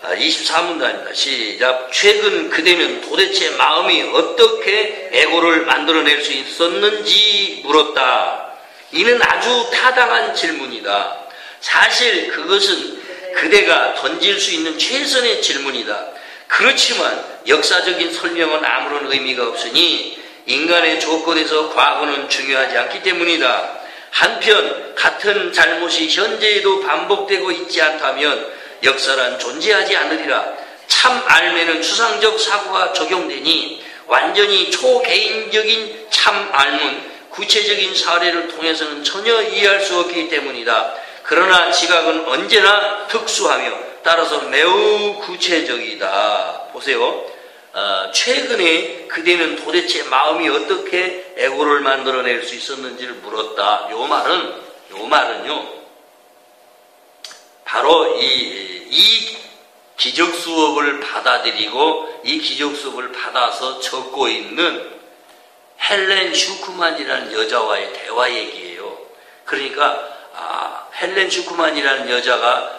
24문단입니다. 시작. 최근 그대는 도대체 마음이 어떻게 애고를 만들어낼 수 있었는지 물었다. 이는 아주 타당한 질문이다. 사실 그것은 그대가 던질 수 있는 최선의 질문이다. 그렇지만 역사적인 설명은 아무런 의미가 없으니 인간의 조건에서 과거는 중요하지 않기 때문이다. 한편 같은 잘못이 현재에도 반복되고 있지 않다면 역사란 존재하지 않으리라. 참 알매는 추상적 사고가 적용되니 완전히 초개인적인 참 알문, 구체적인 사례를 통해서는 전혀 이해할 수 없기 때문이다. 그러나 지각은 언제나 특수하며 따라서 매우 구체적이다. 보세요. 최근에 그대는 도대체 마음이 어떻게 애고를 만들어낼 수 있었는지를 물었다. 요 말은요. 바로 이 기적 수업을 받아들이고 이 기적 수업을 받아서 적고 있는 헬렌 슈크만이라는 여자와의 대화 얘기예요. 그러니까 헬렌 슈크만이라는 여자가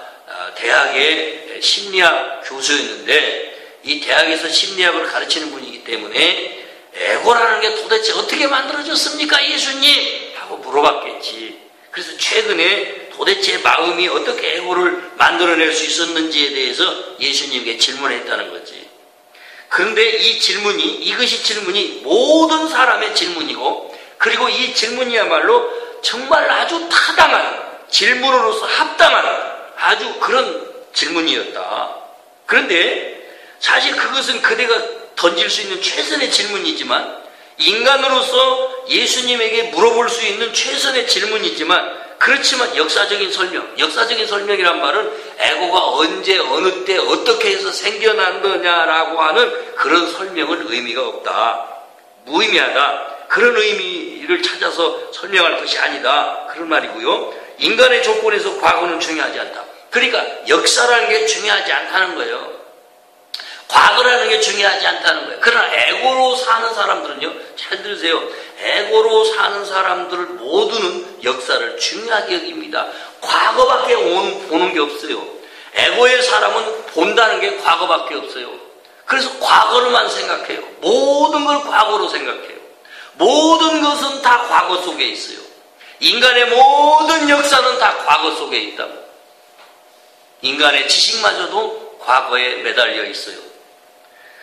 대학의 심리학 교수였는데 이 대학에서 심리학을 가르치는 분이기 때문에 애고라는 게 도대체 어떻게 만들어졌습니까 예수님? 하고 물어봤겠지. 그래서 최근에 도대체 마음이 어떻게 애고를 만들어낼 수 있었는지에 대해서 예수님께 질문했다는 거지. 그런데 이것이 질문이 모든 사람의 질문이고, 그리고 이 질문이야말로 정말 아주 타당한, 질문으로서 합당한 아주 그런 질문이었다. 그런데 사실 그것은 그대가 던질 수 있는 최선의 질문이지만, 인간으로서 예수님에게 물어볼 수 있는 최선의 질문이지만, 그렇지만 역사적인 설명이란 말은 애고가 언제 어느 때 어떻게 해서 생겨난다냐라고 하는 그런 설명은 의미가 없다. 무의미하다. 그런 의미를 찾아서 설명할 것이 아니다. 그런 말이고요. 인간의 조건에서 과거는 중요하지 않다. 그러니까 역사라는 게 중요하지 않다는 거예요. 과거라는 게 중요하지 않다는 거예요. 그러나 애고로 사는 사람들은요, 잘 들으세요. 애고로 사는 사람들 모두는 역사를 중요하게 여깁니다. 과거밖에 보는 게 없어요. 애고의 사람은 본다는 게 과거밖에 없어요. 그래서 과거로만 생각해요. 모든 걸 과거로 생각해요. 모든 것은 다 과거 속에 있어요. 인간의 모든 역사는 다 과거 속에 있다. 인간의 지식마저도 과거에 매달려 있어요.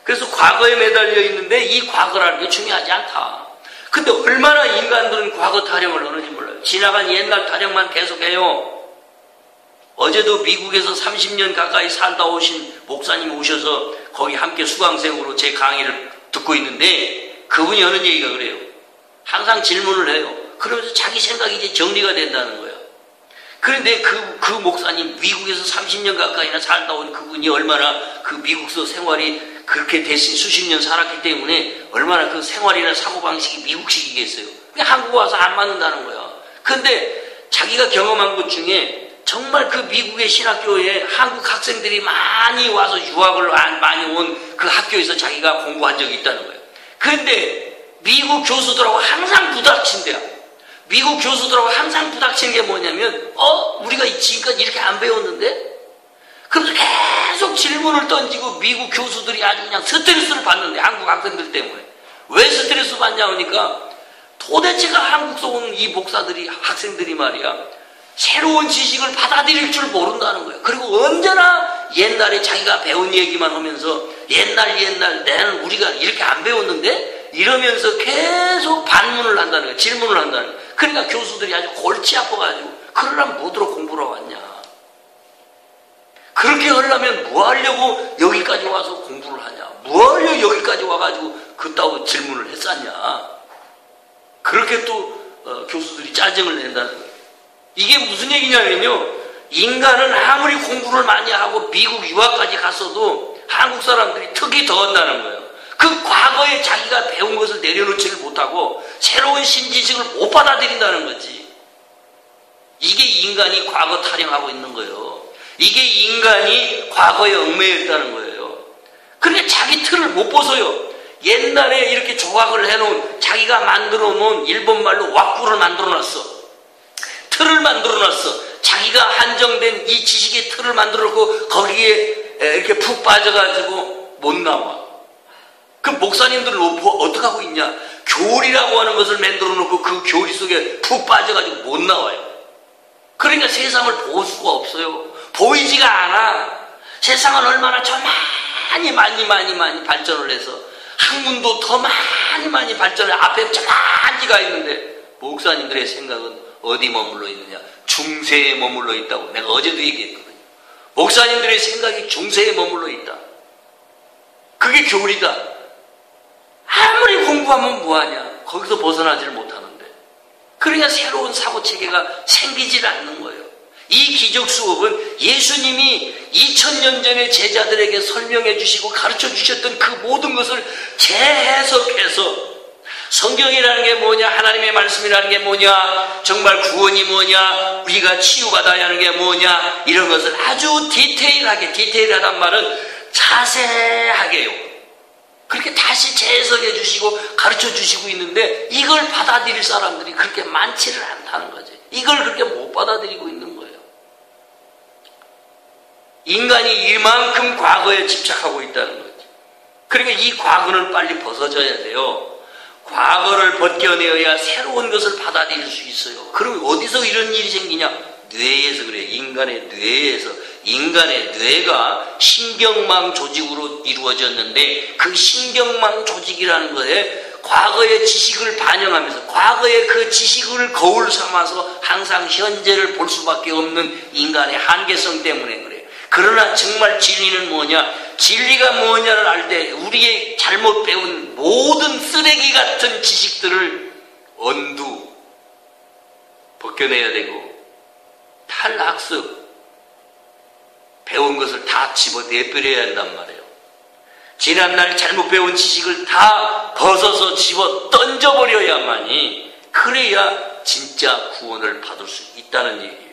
그래서 과거에 매달려 있는데 이 과거라는 게 중요하지 않다. 근데 얼마나 인간들은 과거 타령을 하는지 몰라요. 지나간 옛날 타령만 계속해요. 어제도 미국에서 30년 가까이 살다 오신 목사님 오셔서 거기 함께 수강생으로 제 강의를 듣고 있는데 그분이 하는 얘기가 그래요. 항상 질문을 해요. 그러면서 자기 생각이 이제 정리가 된다는 거예요. 그런데 그 목사님 미국에서 30년 가까이나 살다 온 그분이 얼마나 그 미국서 생활이 그렇게 대신 수십 년 살았기 때문에 얼마나 그 생활이나 사고방식이 미국식이겠어요. 그냥 한국 와서 안 맞는다는 거야. 근데 자기가 경험한 것 중에 정말 그 미국의 신학교에 한국 학생들이 많이 와서 유학을 많이 온 그 학교에서 자기가 공부한 적이 있다는 거예요. 그런데 미국 교수들하고 항상 부닥친대요. 미국 교수들하고 항상 부닥치는 게 뭐냐면 우리가 지금까지 이렇게 안 배웠는데? 그래서 계속 질문을 던지고 미국 교수들이 아주 그냥 스트레스를 받는데 한국 학생들 때문에. 왜 스트레스 받냐 하니까 도대체가 한국에서 온 이 목사들이 학생들이 말이야 새로운 지식을 받아들일 줄 모른다는 거예요. 그리고 언제나 옛날에 자기가 배운 얘기만 하면서 옛날 나는 우리가 이렇게 안 배웠는데? 이러면서 계속 반문을 한다는 거예요. 질문을 한다는 거예요. 그러니까 교수들이 아주 골치 아파가지고 그러려면 뭐들어 공부를 왔냐. 그렇게 하려면 뭐 하려고 여기까지 와서 공부를 하냐. 뭐 하려고 여기까지 와가지고 그따위 질문을 했었냐. 그렇게 또 교수들이 짜증을 낸다는 거예요. 이게 무슨 얘기냐면요. 인간은 아무리 공부를 많이 하고 미국 유학까지 갔어도 한국 사람들이 특히 더 한다는 거예요. 그 과거에 자기가 배운 것을 내려놓지를 못하고 새로운 신지식을 못 받아들인다는 거지. 이게 인간이 과거 타령하고 있는 거예요. 이게 인간이 과거에 얽매여 있다는 거예요. 그러니까 자기 틀을 못 벗어요. 옛날에 이렇게 조각을 해놓은 자기가 만들어 놓은 일본말로 왁구를 만들어 놨어. 틀을 만들어 놨어. 자기가 한정된 이 지식의 틀을 만들어 놓고 거기에 이렇게 푹 빠져가지고 못 나와. 그 목사님들은 어떻게 하고 있냐? 교리라고 하는 것을 만들어 놓고 그 교리 속에 푹 빠져가지고 못 나와요. 그러니까 세상을 볼 수가 없어요. 보이지가 않아. 세상은 얼마나 저 많이 발전을 해서 학문도 더 많이 발전해 앞에 저만지가 있는데 목사님들의 생각은 어디 머물러 있느냐? 중세에 머물러 있다고 내가 어제도 얘기했거든요. 목사님들의 생각이 중세에 머물러 있다. 그게 교리다. 아무리 공부하면 뭐하냐? 거기서 벗어나지를 못하는데. 그러니까 새로운 사고체계가 생기질 않는 거예요. 이 기적수업은 예수님이 2000년 전에 제자들에게 설명해 주시고 가르쳐 주셨던 그 모든 것을 재해석해서 성경이라는 게 뭐냐, 하나님의 말씀이라는 게 뭐냐, 정말 구원이 뭐냐, 우리가 치유받아야 하는 게 뭐냐, 이런 것을 아주 디테일하단 말은 자세하게요. 그렇게 다시 재해석해 주시고 가르쳐 주시고 있는데 이걸 받아들일 사람들이 그렇게 많지를 않다는 거지. 이걸 그렇게 못 받아들이고 있는 거예요. 인간이 이만큼 과거에 집착하고 있다는 거지. 그러니까 이 과거는 빨리 벗어져야 돼요. 과거를 벗겨내어야 새로운 것을 받아들일 수 있어요. 그럼 어디서 이런 일이 생기냐? 뇌에서 그래요. 인간의 뇌에서. 인간의 뇌가 신경망 조직으로 이루어졌는데 그 신경망 조직이라는 거에 과거의 지식을 반영하면서 과거의 그 지식을 거울 삼아서 항상 현재를 볼 수밖에 없는 인간의 한계성 때문에 그래요. 그러나 정말 진리는 뭐냐? 진리가 뭐냐를 알 때 우리의 잘못 배운 모든 쓰레기 같은 지식들을 벗겨내야 되고 탈학습 배운 것을 다 집어내버려야 한단 말이에요. 지난날 잘못 배운 지식을 다 벗어서 집어 던져버려야만이 그래야 진짜 구원을 받을 수 있다는 얘기예요.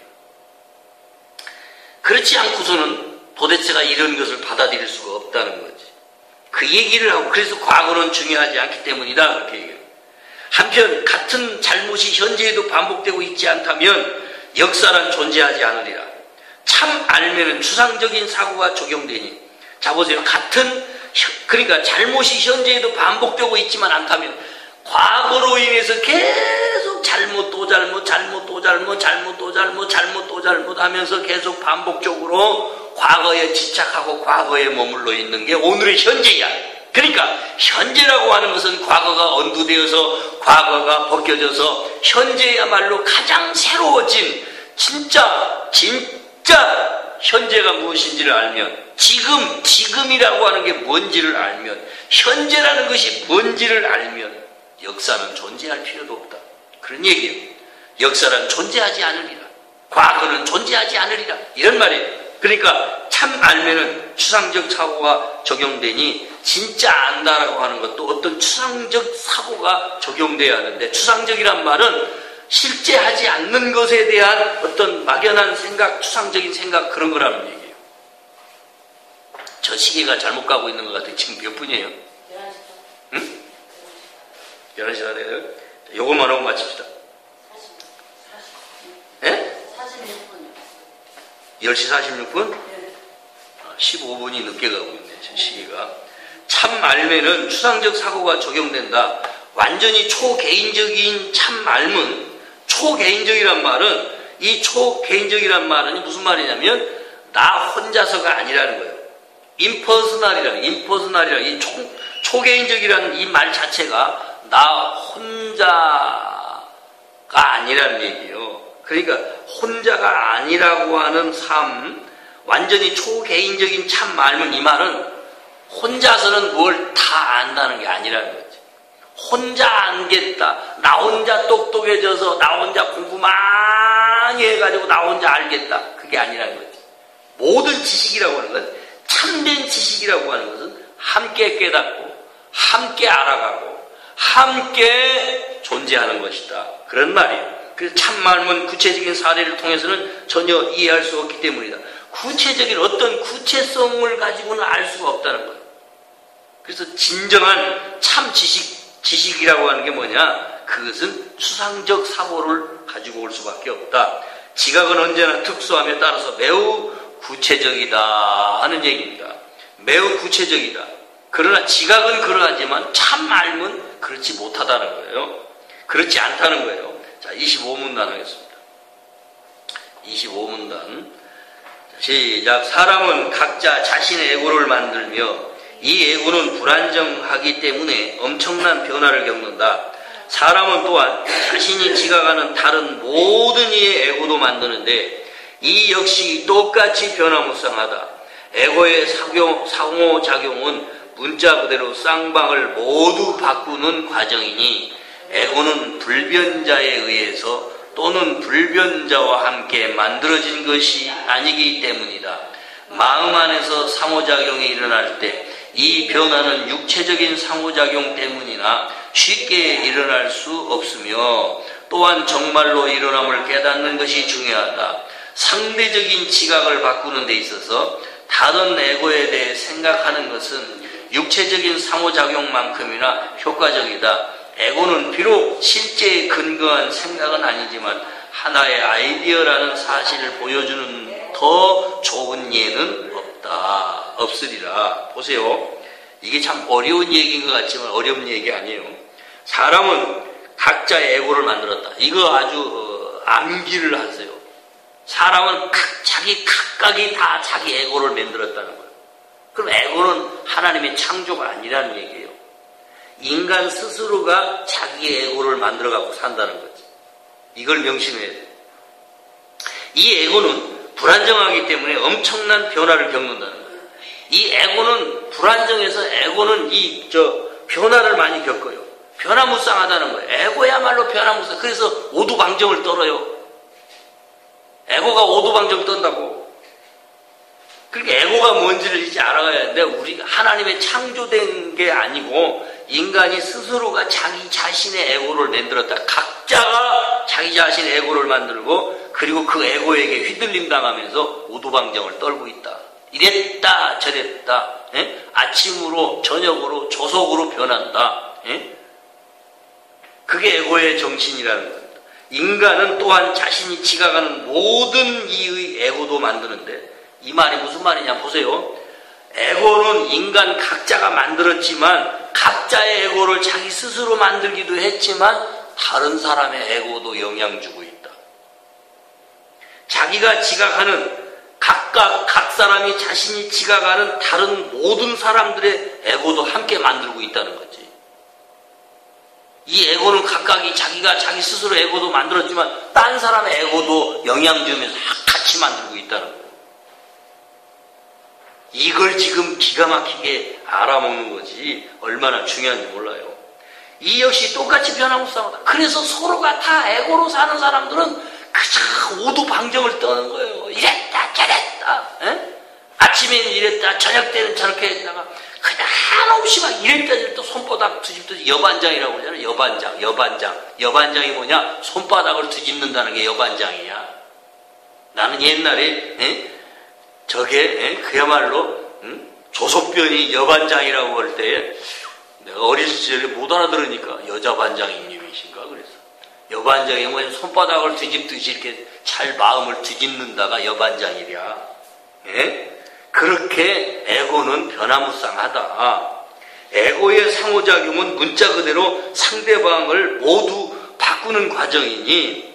그렇지 않고서는 도대체가 이런 것을 받아들일 수가 없다는 거지. 그 얘기를 하고 그래서 과거는 중요하지 않기 때문이다 그렇게 얘기해요. 한편 같은 잘못이 현재에도 반복되고 있지 않다면 역사는 존재하지 않으리라. 참 알면은 추상적인 사고가 적용되니. 자 보세요. 그러니까 잘못이 현재에도 반복되고 있지만 않다면 과거로 인해서 계속 잘못 하면서 계속 반복적으로 과거에 집착하고 과거에 머물러 있는 게 오늘의 현재야. 그러니까 현재라고 하는 것은 과거가 언두되어서 과거가 벗겨져서 현재야말로 가장 새로워진 진짜 현재가 무엇인지를 알면 지금이라고 하는 게 뭔지를 알면 현재라는 것이 뭔지를 알면 역사는 존재할 필요도 없다. 그런 얘기예요. 역사는 존재하지 않으리라. 과거는 존재하지 않으리라. 이런 말이에요. 그러니까 참 알면은 추상적 사고가 적용되니 진짜 안다라고 하는 것도 어떤 추상적 사고가 적용돼야 하는데 추상적이란 말은 실제 하지 않는 것에 대한 어떤 막연한 생각, 추상적인 생각 그런 거라는 얘기예요. 저 시계가 잘못 가고 있는 것 같아요. 지금 몇 분이에요? 11시. 응? 11시가 돼요? 요것만 하고 마칩시다. 40. 예? 46분. 10시 46분? 네. 15분이 늦게 가고 있네, 저 시계가. 참 알면은 추상적 사고가 적용된다. 완전히 초개인적인 참 알면 초개인적이란 말은 이 초개인적이란 말은 무슨 말이냐면 나 혼자서가 아니라는 거예요. 임퍼스널이라 이 초개인적이라는 이 말 자체가 나 혼자가 아니라는 얘기예요. 그러니까 혼자가 아니라고 하는 삶, 완전히 초개인적인 참 말은 이 말은 혼자서는 뭘 다 안다는 게 아니라는 거지. 혼자 안겠다. 나 혼자 똑똑해져서 나 혼자 공부 많이 해가지고 나 혼자 알겠다. 그게 아니라는 거지. 모든 지식이라고 하는 건 참된 지식이라고 하는 것은 함께 깨닫고 함께 알아가고 함께 존재하는 것이다. 그런 말이에요. 그래서 참말은 구체적인 사례를 통해서는 전혀 이해할 수 없기 때문이다. 구체적인 어떤 구체성을 가지고는 알 수가 없다는 거예요. 그래서 진정한 참 지식이라고 하는 게 뭐냐? 그것은 추상적 사고를 가지고 올 수밖에 없다. 지각은 언제나 특수함에 따라서 매우 구체적이다 하는 얘기입니다. 매우 구체적이다. 그러나 지각은 그러하지만 참 알면 그렇지 못하다는 거예요. 그렇지 않다는 거예요. 자, 25문단 하겠습니다. 25문단 시작. 사람은 각자 자신의 애고를 만들며 이 애고는 불안정하기 때문에 엄청난 변화를 겪는다. 사람은 또한 자신이 지각하는 다른 모든 이의 애고도 만드는데 이 역시 똑같이 변화무쌍하다. 애고의 상호작용은 문자 그대로 쌍방을 모두 바꾸는 과정이니 애고는 불변자에 의해서 또는 불변자와 함께 만들어진 것이 아니기 때문이다. 마음 안에서 상호작용이 일어날 때 이 변화는 육체적인 상호작용 때문이나 쉽게 일어날 수 없으며 또한 정말로 일어남을 깨닫는 것이 중요하다. 상대적인 지각을 바꾸는 데 있어서 다른 애고에 대해 생각하는 것은 육체적인 상호작용만큼이나 효과적이다. 애고는 비록 실제에 근거한 생각은 아니지만 하나의 아이디어라는 사실을 보여주는 더 좋은 예는 없으리라. 보세요. 이게 참 어려운 얘기인 것 같지만 어려운 얘기 아니에요. 사람은 각자의 애고를 만들었다. 이거 아주 암기를 하세요. 사람은 자기 각각이 다 자기 애고를 만들었다는 거예요. 그럼 애고는 하나님의 창조가 아니라는 얘기예요. 인간 스스로가 자기의 애고를 만들어 갖고 산다는 거지. 이걸 명심해야 돼요. 이 애고는 불안정하기 때문에 엄청난 변화를 겪는다는 거예요. 이 애고는 불안정해서 애고는 변화를 많이 겪어요. 변화무쌍하다는 거예요. 애고야말로 변화무쌍. 그래서 오두방정을 떨어요. 애고가 오두방정 떤다고. 그러니까 애고가 뭔지를 이제 알아가야 하는데 우리가 하나님의 창조된 게 아니고 인간이 스스로가 자기 자신의 애고를 만들었다. 각자가 자기 자신의 애고를 만들고 그리고 그 애고에게 휘둘림 당하면서 오두방정을 떨고 있다. 이랬다 저랬다. 아침으로 저녁으로 조속으로 변한다. 그게 애고의 정신이라는 겁니다. 인간은 또한 자신이 지각하는 모든 이의 애고도 만드는데 이 말이 무슨 말이냐 보세요. 애고는 인간 각자가 만들었지만 각자의 애고를 자기 스스로 만들기도 했지만 다른 사람의 애고도 영향 주고 있다. 자기가 지각하는 각 사람이 자신이 지각하는 다른 모든 사람들의 애고도 함께 만들고 있다는 거지. 이 애고는 각각이 자기가 자기 스스로 애고도 만들었지만 딴 사람의 애고도 영향 주면서 같이 만들고 있다는 거예요. 이걸 지금 기가 막히게 알아먹는 거지 얼마나 중요한지 몰라요. 이 역시 똑같이 변화무쌍하다. 그래서 서로가 다 애고로 사는 사람들은 그저 오두방정을 떠는 거예요. 이랬다 저랬다. 아침에는 이랬다 저녁 때는 저렇게 했다가 그냥 한없이 막 이랬다 저랬다 손바닥 뒤집듯이 여반장이라고 그러잖아요. 여반장이 뭐냐? 손바닥을 뒤집는다는 게 여반장이야. 나는 옛날에 저게 그야말로 조석변이 여반장이라고 할 때 내가 어릴 시절에 못 알아들으니까 여자반장님이신가 그래서 여반장이 뭐냐 손바닥을 뒤집듯이 이렇게 잘 마음을 뒤집는다가 여반장이랴. 그렇게 애고는 변화무쌍하다. 애고의 상호작용은 문자 그대로 상대방을 모두 바꾸는 과정이니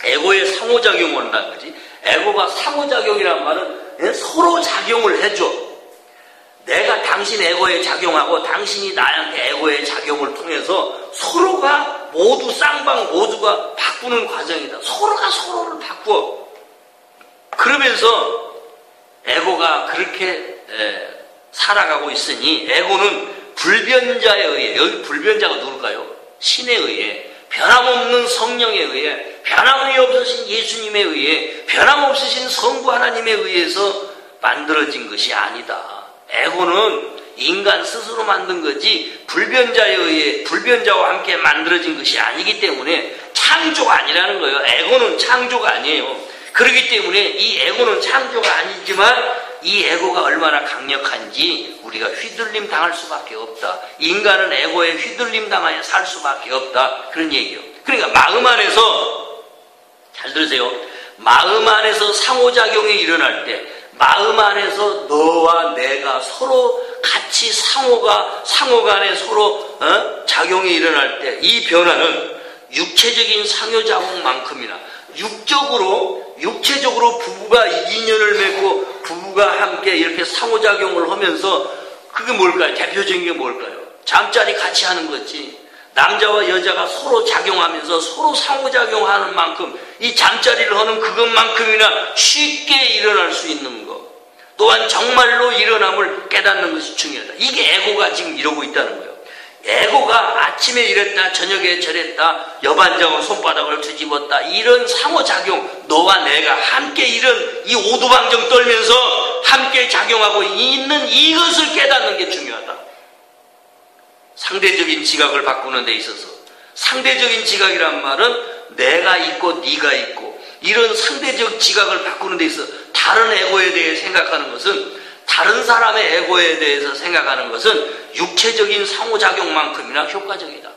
애고의 상호작용을 한다는 거지. 애고가 상호작용이란 말은 서로 작용을 해줘. 내가 당신 애고에 작용하고 당신이 나한테 애고의 작용을 통해서 서로가 모두 쌍방 모두가 바꾸는 과정이다. 서로가 서로를 바꾸어. 그러면서 애고가 그렇게 살아가고 있으니 애고는 불변자에 의해, 여기 불변자가 누굴까요? 신에 의해, 변함없는 성령에 의해, 변함이 없으신 예수님에 의해, 변함없으신 성부 하나님에 의해서 만들어진 것이 아니다. 애고는 인간 스스로 만든 거지 불변자에 의해 불변자와 함께 만들어진 것이 아니기 때문에 창조가 아니라는 거예요. 애고는 창조가 아니에요. 그렇기 때문에 이 애고는 창조가 아니지만 이 애고가 얼마나 강력한지 우리가 휘둘림 당할 수밖에 없다. 인간은 애고에 휘둘림 당하여 살 수밖에 없다. 그런 얘기예요. 그러니까 마음 안에서 잘 들으세요. 마음 안에서 상호작용이 일어날 때 마음 안에서 너와 내가 서로 같이 상호간에 서로 작용이 일어날 때 이 변화는 육체적인 상호작용만큼이나 육체적으로 부부가 인연을 맺고 부부가 함께 이렇게 상호작용을 하면서 그게 뭘까요? 대표적인 게 뭘까요? 잠자리 같이 하는 거지. 남자와 여자가 서로 작용하면서 서로 상호작용하는 만큼 이 잠자리를 하는 그것만큼이나 쉽게 일어날 수 있는 것. 또한 정말로 일어남을 깨닫는 것이 중요하다. 이게 에고가 지금 이러고 있다는 거예요. 에고가 아침에 이랬다 저녁에 저랬다 여반장은 손바닥을 뒤집었다 이런 상호작용 너와 내가 함께 이런 이 오두방정 떨면서 함께 작용하고 있는 이것을 깨닫는 게 중요하다. 상대적인 지각을 바꾸는 데 있어서 상대적인 지각이란 말은 내가 있고 네가 있고 이런 상대적 지각을 바꾸는 데 있어서 다른 에고에 대해 생각하는 것은 다른 사람의 에고에 대해서 생각하는 것은 육체적인 상호작용만큼이나 효과적이다.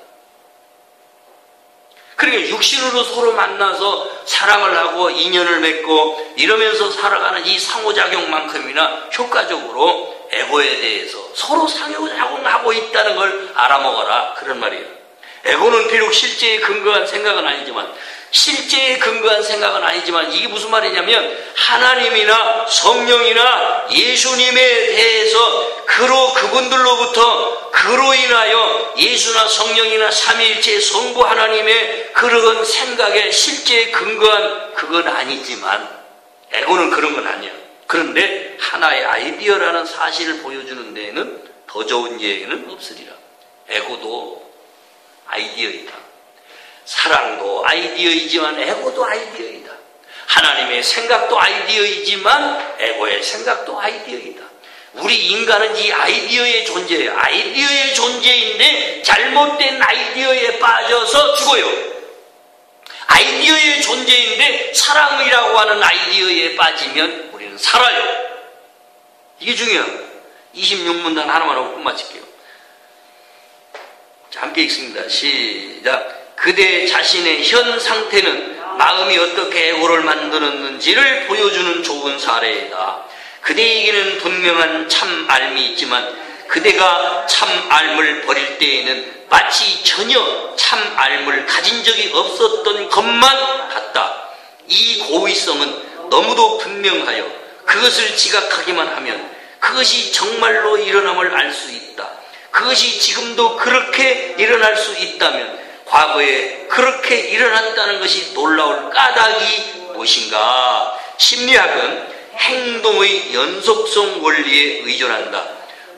그러니까 육신으로 서로 만나서 사랑을 하고 인연을 맺고 이러면서 살아가는 이 상호작용만큼이나 효과적으로 에고에 대해서 서로 상호작용하고 있다는 걸 알아먹어라. 그런 말이에요. 에고는 비록 실제에 근거한 생각은 아니지만 이게 무슨 말이냐면 하나님이나 성령이나 예수님에 대해서 그로 인하여 예수나 성령이나 삼위일체 성부 하나님의 그런 생각에 실제에 근거한 그건 아니지만 에고는 그런 건 아니야. 그런데 하나의 아이디어라는 사실을 보여주는 데에는 더 좋은 얘기는 없으리라. 에고도 아이디어이다. 사랑도 아이디어이지만 에고도 아이디어이다. 하나님의 생각도 아이디어이지만 에고의 생각도 아이디어이다. 우리 인간은 이 아이디어의 존재예요. 아이디어의 존재인데 잘못된 아이디어에 빠져서 죽어요. 아이디어의 존재인데 사랑이라고 하는 아이디어에 빠지면 우리는 살아요. 이게 중요합니다. 26문단 하나만 하고 끝마칠게요. 자, 함께 읽습니다. 시작. 그대 자신의 현 상태는 마음이 어떻게 에고를 만들었는지를 보여주는 좋은 사례이다. 그대에게는 분명한 참 알미 있지만 그대가 참 알을 버릴 때에는 마치 전혀 참 알을 가진 적이 없었던 것만 같다. 이 고의성은 너무도 분명하여 그것을 지각하기만 하면 그것이 정말로 일어남을 알 수 있다. 그것이 지금도 그렇게 일어날 수 있다면 과거에 그렇게 일어났다는 것이 놀라울 까닭이 무엇인가? 심리학은 행동의 연속성 원리에 의존한다.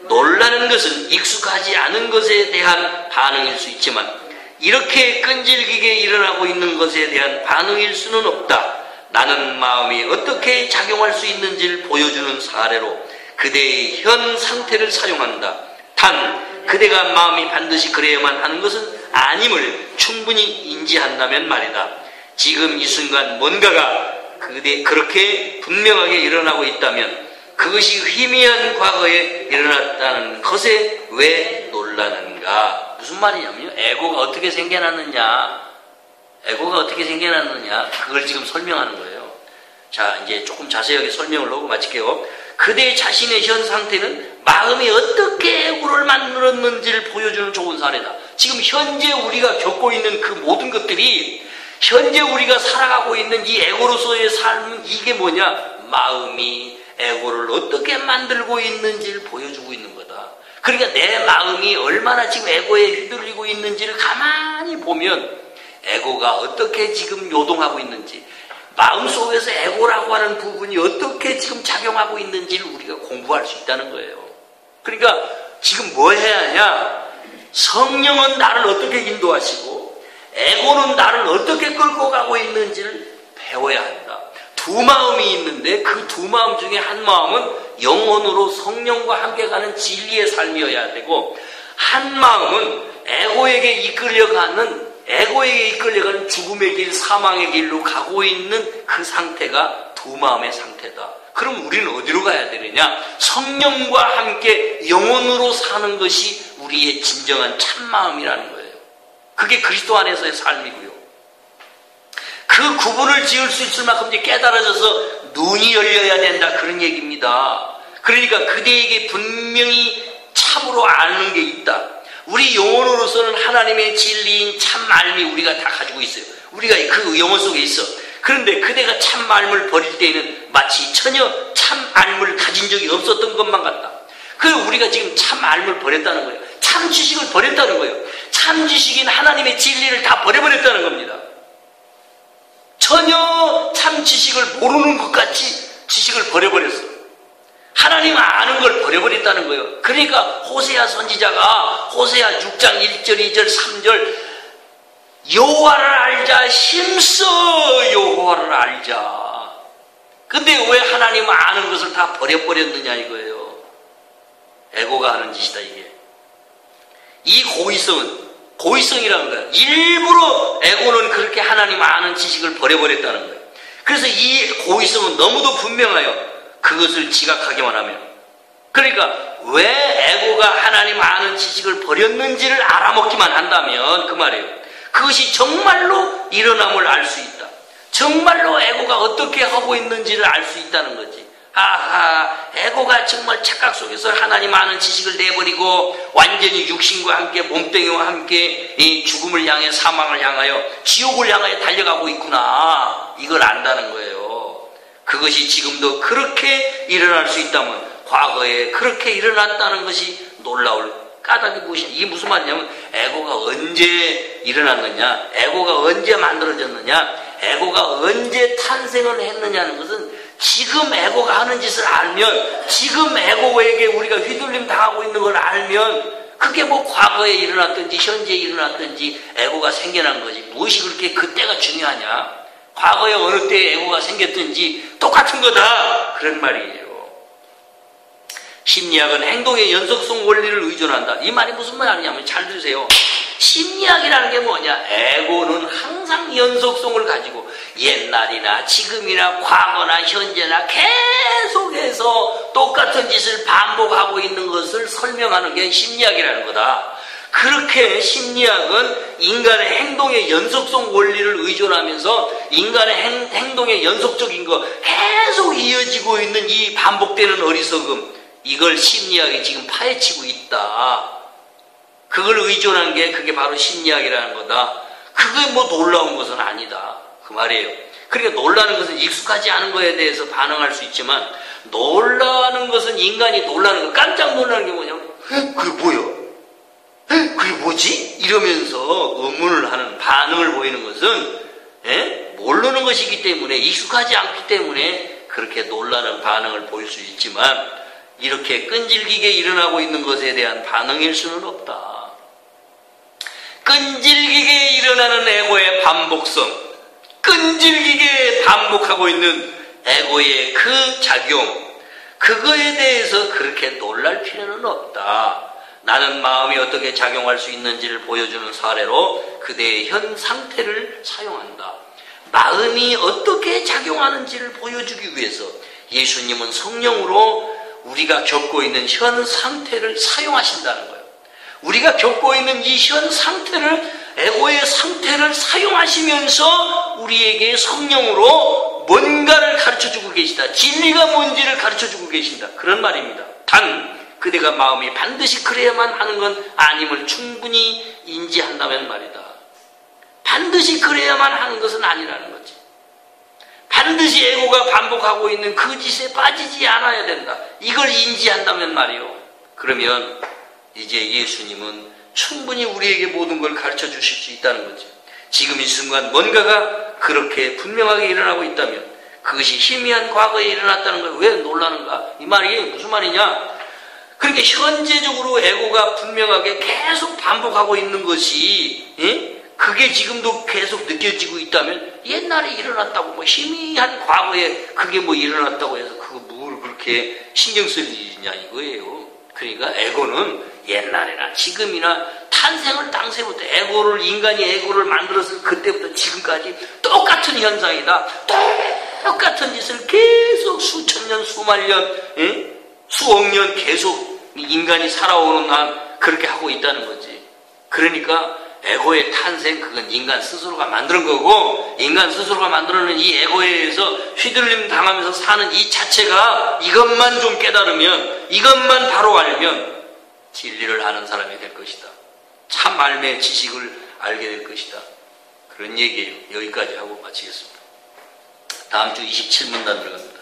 놀라는 것은 익숙하지 않은 것에 대한 반응일 수 있지만 이렇게 끈질기게 일어나고 있는 것에 대한 반응일 수는 없다. 나는 마음이 어떻게 작용할 수 있는지를 보여주는 사례로 그대의 현 상태를 사용한다. 단 그대가 마음이 반드시 그래야만 하는 것은 아님을 충분히 인지한다면 말이다. 지금 이 순간 뭔가가 그렇게 분명하게 일어나고 있다면 그것이 희미한 과거에 일어났다는 것에 왜 놀라는가? 무슨 말이냐면요. 에고가 어떻게 생겨났느냐? 그걸 지금 설명하는 거예요. 자, 이제 조금 자세하게 설명을 하고 마칠게요. 그대 자신의 현 상태는 마음이 어떻게 에고를 만들었는지를 보여주는 좋은 사례다. 지금 현재 우리가 겪고 있는 그 모든 것들이 현재 우리가 살아가고 있는 이 에고로서의 삶은 이게 뭐냐? 마음이 에고를 어떻게 만들고 있는지를 보여주고 있는 거다. 그러니까 내 마음이 얼마나 지금 에고에 휘둘리고 있는지를 가만히 보면 에고가 어떻게 지금 요동하고 있는지 마음속에서 에고라고 하는 부분이 어떻게 지금 작용하고 있는지를 우리가 공부할 수 있다는 거예요. 그러니까 지금 뭐 해야 하냐? 성령은 나를 어떻게 인도하시고 에고는 나를 어떻게 끌고 가고 있는지를 배워야 한다. 두 마음이 있는데 그 두 마음 중에 한 마음은 영혼으로 성령과 함께 가는 진리의 삶이어야 되고 한 마음은 에고에게 이끌려가는 죽음의 길, 사망의 길로 가고 있는 그 상태가 두 마음의 상태다. 그럼 우리는 어디로 가야 되느냐? 성령과 함께 영혼으로 사는 것이 우리의 진정한 참마음이라는 거예요. 그게 그리스도 안에서의 삶이고요. 그 구분을 지을 수 있을 만큼 이제 깨달아져서 눈이 열려야 된다 그런 얘기입니다. 그러니까 그대에게 분명히 참으로 아는 게 있다. 우리 영혼으로서는 하나님의 진리인 참 알미 우리가 다 가지고 있어요. 우리가 그 영혼 속에 있어. 그런데 그대가 참 알을 버릴 때에는 마치 전혀 참 알을 가진 적이 없었던 것만 같다. 우리가 지금 참 알을 버렸다는 거예요. 참 지식을 버렸다는 거예요. 참 지식인 하나님의 진리를 다 버려버렸다는 겁니다. 전혀 참 지식을 모르는 것 같이 지식을 버려버렸어. 하나님 아는 걸 버려버렸다는 거예요. 그러니까 호세아 선지자가 호세아 6장 1절, 2절, 3절 여호와를 알자, 힘써 여호와를 알자. 근데 왜 하나님 아는 것을 다 버려버렸느냐 이거예요. 에고가 하는 짓이다 이게. 이 고의성이라는 거예요. 일부러 에고는 그렇게 하나님 아는 지식을 버려버렸다는 거예요. 그래서 이 고의성은 너무도 분명해요. 그것을 지각하기만 하면. 그러니까 왜 에고가 하나님 아는 지식을 버렸는지를 알아먹기만 한다면 그 말이에요. 그것이 정말로 일어남을 알 수 있다. 정말로 에고가 어떻게 하고 있는지를 알 수 있다는 거지. 아하, 에고가 정말 착각 속에서 하나님 아는 지식을 내버리고 완전히 육신과 함께 몸뚱이와 함께 이 죽음을 향해 사망을 향하여 지옥을 향하여 달려가고 있구나. 이걸 안다는 거예요. 그것이 지금도 그렇게 일어날 수 있다면 과거에 그렇게 일어났다는 것이 놀라울 까닭이 무엇이냐. 이게 무슨 말이냐면 에고가 언제 일어났느냐, 에고가 언제 만들어졌느냐, 에고가 언제 탄생을 했느냐는 것은 지금 에고가 하는 짓을 알면, 지금 에고에게 우리가 휘둘림 당하고 있는 걸 알면 그게 뭐 과거에 일어났든지 현재에 일어났든지 에고가 생겨난 거지. 무엇이 그렇게 그때가 중요하냐. 과거에 어느 때에 에고가 생겼든지 똑같은 거다 그런 말이에요. 심리학은 행동의 연속성 원리를 의존한다. 이 말이 무슨 말이냐면 잘 들으세요. 심리학이라는 게 뭐냐? 에고는 항상 연속성을 가지고 옛날이나 지금이나 과거나 현재나 계속해서 똑같은 짓을 반복하고 있는 것을 설명하는 게 심리학이라는 거다. 그렇게 심리학은 인간의 행동의 연속성 원리를 의존하면서 인간의 행동의 연속적인 거 계속 이어지고 있는 이 반복되는 어리석음, 이걸 심리학이 지금 파헤치고 있다. 그걸 의존한 게 그게 바로 심리학이라는 거다. 그게 뭐 놀라운 것은 아니다. 그 말이에요. 그러니까 놀라는 것은 익숙하지 않은 거에 대해서 반응할 수 있지만 놀라는 것은 인간이 놀라는 거, 깜짝 놀라는 게 뭐냐면 그게 뭐야? 그게 뭐지? 이러면서 의문을 하는 반응을 보이는 것은 모르는 것이기 때문에, 익숙하지 않기 때문에 그렇게 놀라는 반응을 보일 수 있지만 이렇게 끈질기게 일어나고 있는 것에 대한 반응일 수는 없다. 끈질기게 일어나는 에고의 반복성, 끈질기게 반복하고 있는 에고의 그 작용, 그거에 대해서 그렇게 놀랄 필요는 없다. 나는 마음이 어떻게 작용할 수 있는지를 보여주는 사례로 그대의 현 상태를 사용한다. 마음이 어떻게 작용하는지를 보여주기 위해서 예수님은 성령으로 우리가 겪고 있는 현 상태를 사용하신다는 거예요. 우리가 겪고 있는 이 현 상태를, 에고의 상태를 사용하시면서 우리에게 성령으로 뭔가를 가르쳐주고 계시다. 진리가 뭔지를 가르쳐주고 계신다. 그런 말입니다. 단 그대가 마음이 반드시 그래야만 하는 건 아님을 충분히 인지한다면 말이다. 반드시 그래야만 하는 것은 아니라는 거지. 반드시 에고가 반복하고 있는 그 짓에 빠지지 않아야 된다. 이걸 인지한다면 말이요. 그러면 이제 예수님은 충분히 우리에게 모든 걸 가르쳐 주실 수 있다는 거죠. 지금 이 순간 뭔가가 그렇게 분명하게 일어나고 있다면 그것이 희미한 과거에 일어났다는 걸 왜 놀라는가? 이 말이 무슨 말이냐? 그렇게 현재적으로 에고가 분명하게 계속 반복하고 있는 것이 그게 지금도 계속 느껴지고 있다면 옛날에 일어났다고 뭐 희미한 과거에 그게 뭐 일어났다고 해서 그거 뭘 그렇게 신경 쓸 일이냐 이거예요. 그러니까 에고는 옛날이나 지금이나 탄생을 당시부터 인간이 에고를 만들었을 그때부터 지금까지 똑같은 현상이다. 똑같은 짓을 계속 수천 년, 수만 년, 수억 년 계속 인간이 살아오는 한 그렇게 하고 있다는 거지. 그러니까 에고의 탄생, 그건 인간 스스로가 만드는 거고, 인간 스스로가 만들어낸 이 에고에 의해서 휘둘림 당하면서 사는 이 자체가, 이것만 좀 깨달으면, 이것만 바로 알면 진리를 아는 사람이 될 것이다. 참 알매 지식을 알게 될 것이다. 그런 얘기예요. 여기까지 하고 마치겠습니다. 다음 주 27문단 들어갑니다.